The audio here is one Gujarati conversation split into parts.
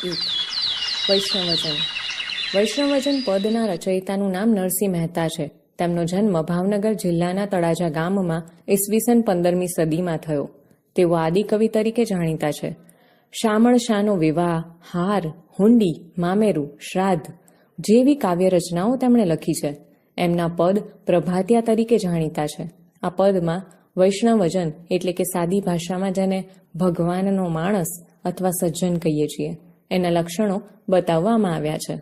એક વૈષ્ણવજન. વૈષ્ણવજન પદના રચયિતાનું નામ નરસિંહ મહેતા છે. તેમનો જન્મ ભાવનગર જિલ્લાના તળાજા ગામમાં ઈસવીસન 15મી સદીમાં થયો. તેઓ આદિકવિ તરીકે જાણીતા છે. શામળ શાનો વિવાહ, હાર, હુંડી, મામેરું, શ્રાદ્ધ જેવી કાવ્ય રચનાઓ તેમણે લખી છે. એમના પદ પ્રભાતિયા તરીકે જાણીતા છે. આ પદમાં વૈષ્ણવજન એટલે કે સાદી ભાષામાં જેને ભગવાનનો માણસ અથવા સજ્જન કહીએ છીએ એના લક્ષણો બતાવવામાં આવ્યા છે.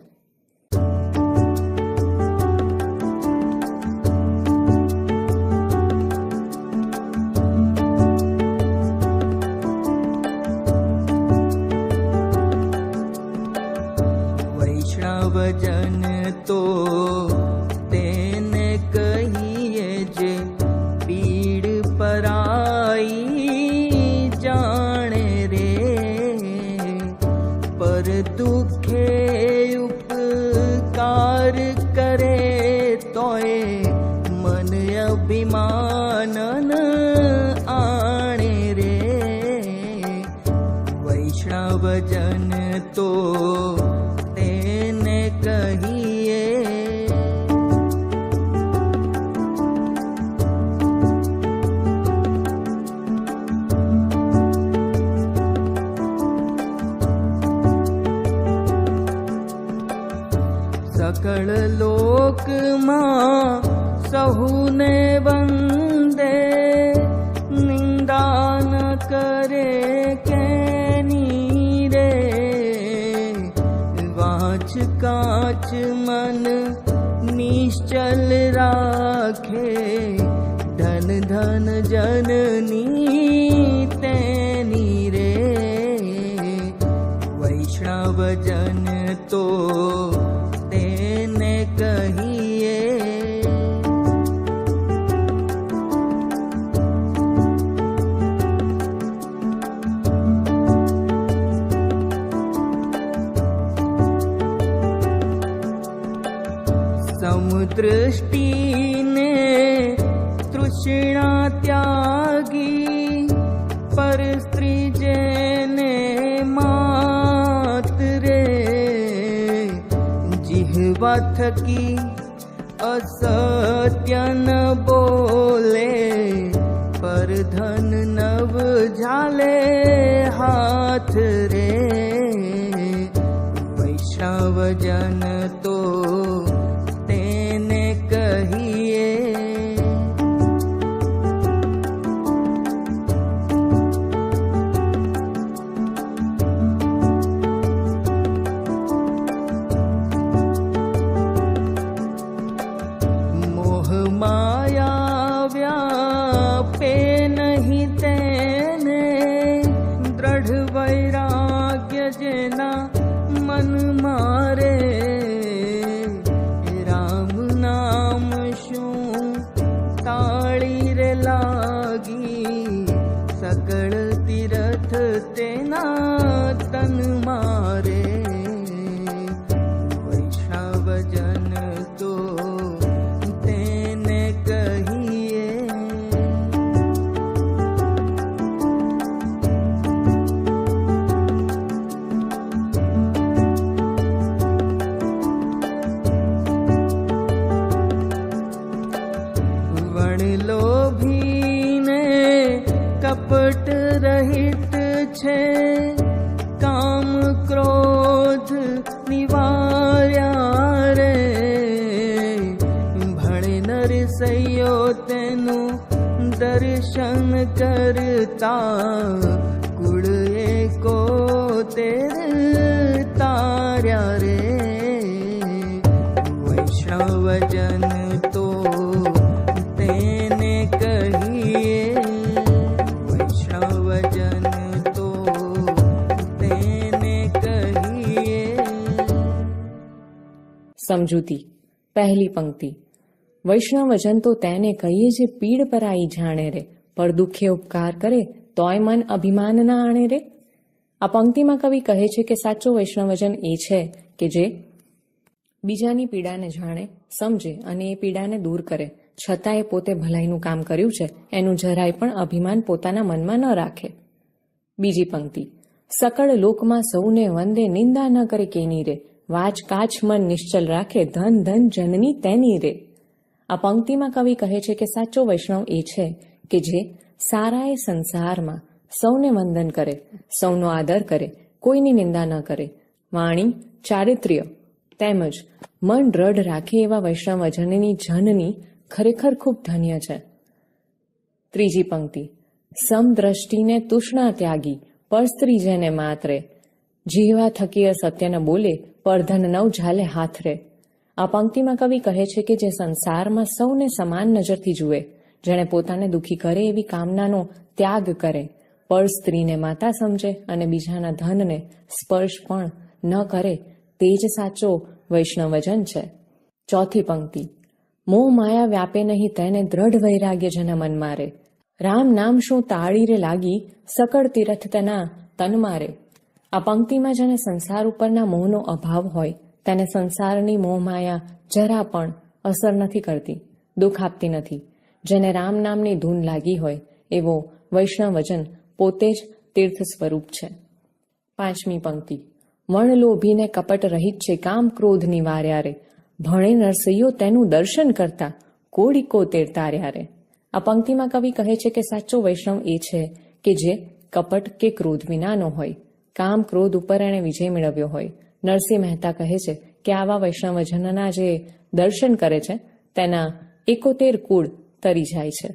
વૈષ્ણવજન તો તેને કહીએ જે પીડ પરાઈ જાણે રે, પર દુખે ઉપકાર કરે તોય મન અભિમાન આણે રે. વૈષ્ણવજન તો તેને કહીએ સકળ લોકમાં સહુને વંદે, નિંદા ન કરે કેની રે. વાંચ કાચ મન નિશ્ચલ રાખે, ધન ધન જનની તેની રે. વૈષ્ણવજન તો તેને કહીએ સમદૃષ્ટિને તૃષ્ણા ત્યાગી, પર સ્ત્રી જેને માત રે. જીહવા થકી અસત્ય ન બોલે, પર ધન નવ ઝાલે હાથ રે. વૈષ્ણવજન તો તેને કહીએ મોહ માયા વ્યાપે નહીં તેને, દ્રઢ વૈરાગ્ય જેના મન મારે. રામ નામ શું તાળી રે લાગી, સકળ તીરથ તેના તન મારે. વૈષ્ણવજન તો તેને કહીએ વણલોભીને કપટ રહિત છે, કામ ક્રોધ નિવાર્યા રે. ભણે નરસૈયો તેનું દર્શન કરતા, કુળ એકોતેર તાર્યા રે. વૈષ્ણવજન તો તેને કહીએ વૈષ્ણવજન તો તેને કહીએ. સમજૂતી. પહેલી પંક્તિ. વૈષ્ણવજન તો તેને કહીએ જે પીડ પરાઈ જાણે રે, પર દુઃખે ઉપકાર કરે તોય મન અભિમાન ના આણે રે. આ પંક્તિમાં કવિ કહે છે કે સાચો વૈષ્ણવજન એ છે કે જે બીજાની પીડાને જાણે, સમજે અને એ પીડાને દૂર કરે, છતાં એ પોતે ભલાઈનું કામ કર્યું છે એનું જરાય પણ અભિમાન પોતાના મનમાં ન રાખે. બીજી પંક્તિ. સકળ લોકમાં સૌને વંદે, નિંદા ન કરે કેની રે, વાચ કાચ મન નિશ્ચલ રાખે, ધન ધન જનની તેની રે. આ પંક્તિમાં કવિ કહે છે કે સાચો વૈષ્ણવ એ છે કે જે સારાએ સંસારમાં સૌને વંદન કરે, સૌનો આદર કરે, કોઈની નિંદા ન કરે, વાણી, ચારિત્ર્ય તેમજ મન દ્રઢ રાખે એવા વૈષ્ણવજનની જનની ખરેખર ખૂબ ધન્ય છે. ત્રીજી પંક્તિ, સમદ્રષ્ટિને તૃષ્ણા ત્યાગી, પરસ્ત્રી જેને માતરે, જીવા થકી સત્ય ન બોલે, પરધન નવ ઝાલે હાથ રે. આ પંક્તિમાં કવિ કહે છે કે જે સંસારમાં સૌને સમાન નજરથી જુએ, જેણે પોતાને દુઃખી કરે એવી કામનાનો ત્યાગ કરે, પર સ્ત્રીને માતા સમજે અને બીજાના ધનને સ્પર્શ પણ ન કરે, તે જ સાચો વૈષ્ણવજન છે. ચોથી પંક્તિ, મોહ માયા વ્યાપે નહીં તેને, દ્રઢ વૈરાગ્ય જેના મન મારે, રામ નામ શું તાળી રે લાગી, સકળ તીરથ તેના તન મારે. આ પંક્તિમાં જેને સંસાર ઉપરના મોહનો અભાવ હોય તેને સંસારની મોહમાયા જરા પણ અસર નથી કરતી, દુઃખ આપતી નથી. જેને રામ નામની ધૂન લાગી હોય એવો વૈષ્ણવજન પોતે જ તીર્થ સ્વરૂપ છે. પાંચમી પંક્તિ, વણ લોભીને કપટ રહિત છે, કામ ક્રોધ નિવાર્યા રે, ભણે નરસૈયો તેનું દર્શન કરતા, કોડી કોતેર તાર્યા રે. આ પંક્તિમાં કવિ કહે છે કે સાચો વૈષ્ણવ એ છે કે જે કપટ કે ક્રોધ વિનાનો હોય, કામ ક્રોધ ઉપર એણે વિજય મેળવ્યો હોય. નરસિંહ મહેતા કહે છે કે આવા વૈષ્ણવજનના જે દર્શન કરે છે તેના 71 કુળ તરી જાય છે.